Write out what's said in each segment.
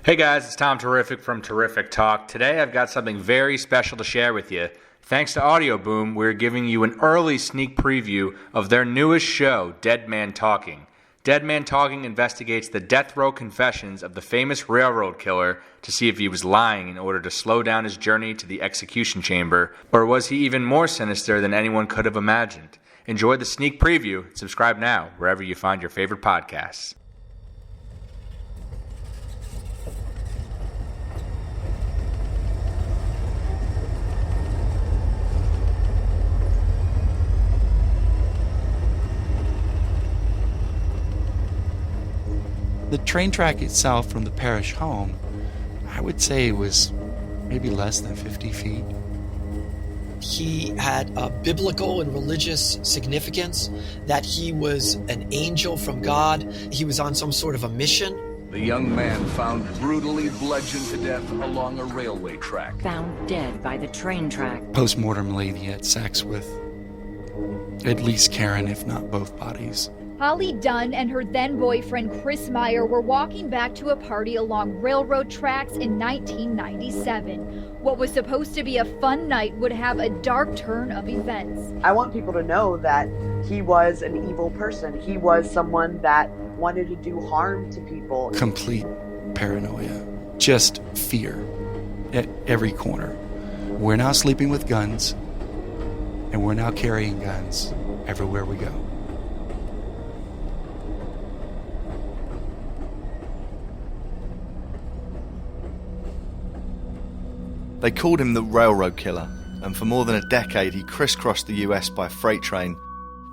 Hey guys, it's Tom Terrific from Terrific Talk. Today I've got something very special to share with you. Thanks to Audio Boom, we're giving you an early sneak preview of their newest show, Dead Man Talking. Dead Man Talking investigates the death row confessions of the famous railroad killer to see if he was lying in order to slow down his journey to the execution chamber, or was he even more sinister than anyone could have imagined? Enjoy the sneak preview. Subscribe now, wherever you find your favorite podcasts. The train track itself from the parish home, I would say, was maybe less than 50 feet. He had a biblical and religious significance, that he was an angel from God. He was on some sort of a mission. The young man found brutally bludgeoned to death along a railway track. Found dead by the train track. Post-mortem lady had sex with at least Karen, if not both bodies. Holly Dunn and her then-boyfriend Chris Meyer were walking back to a party along railroad tracks in 1997. What was supposed to be a fun night would have a dark turn of events. I want people to know that he was an evil person. He was someone that wanted to do harm to people. Complete paranoia. Just fear at every corner. We're now sleeping with guns, and we're now carrying guns everywhere we go. They called him the Railroad Killer, and for more than a decade he crisscrossed the US by freight train,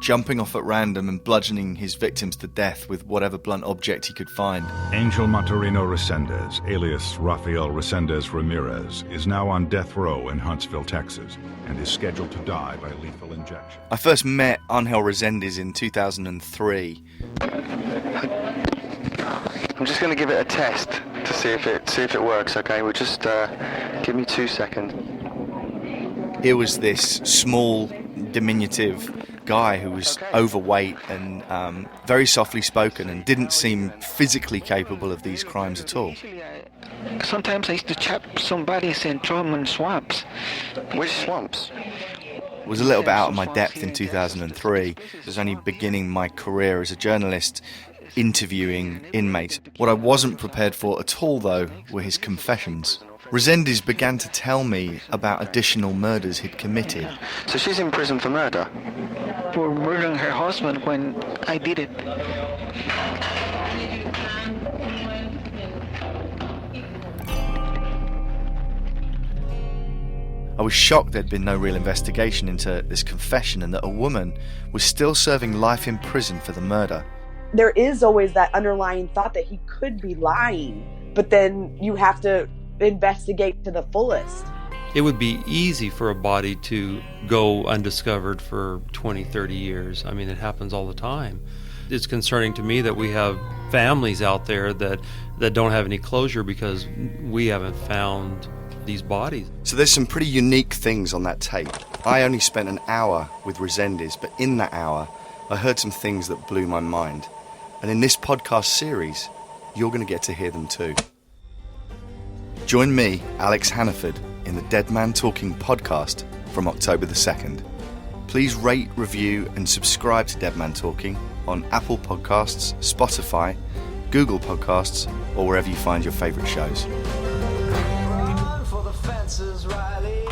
jumping off at random and bludgeoning his victims to death with whatever blunt object he could find. Angel Maturino Resendez, alias Rafael Resendez Ramirez, is now on death row in Huntsville, Texas, and is scheduled to die by lethal injection. I first met Angel Resendez in 2003. I'm just going to give it a test to see if it works, okay? We'll just give me 2 seconds. It was this small, diminutive guy who was overweight and very softly spoken and didn't seem physically capable of these crimes at all. Sometimes I used to chop somebody's and throw them in swamps. Which swamps? Was a little bit out of my depth in 2003. I was only beginning my career as a journalist, interviewing inmates. What I wasn't prepared for at all, though, were his confessions. Resendez began to tell me about additional murders he'd committed. So she's in prison for murder? For murdering her husband when I did it. I was shocked there'd been no real investigation into this confession and that a woman was still serving life in prison for the murder. There is always that underlying thought that he could be lying, but then you have to investigate to the fullest. It would be easy for a body to go undiscovered for 20, 30 years. I mean, it happens all the time. It's concerning to me that we have families out there that don't have any closure because we haven't found these bodies. So there's some pretty unique things on that tape. I only spent an hour with Resendez, but in that hour, I heard some things that blew my mind. And in this podcast series, you're going to get to hear them too. Join me, Alex Hannaford, in the Dead Man Talking podcast from October the 2nd. Please rate, review, and subscribe to Dead Man Talking on Apple Podcasts, Spotify, Google Podcasts, or wherever you find your favourite shows. Run for the fences, Riley.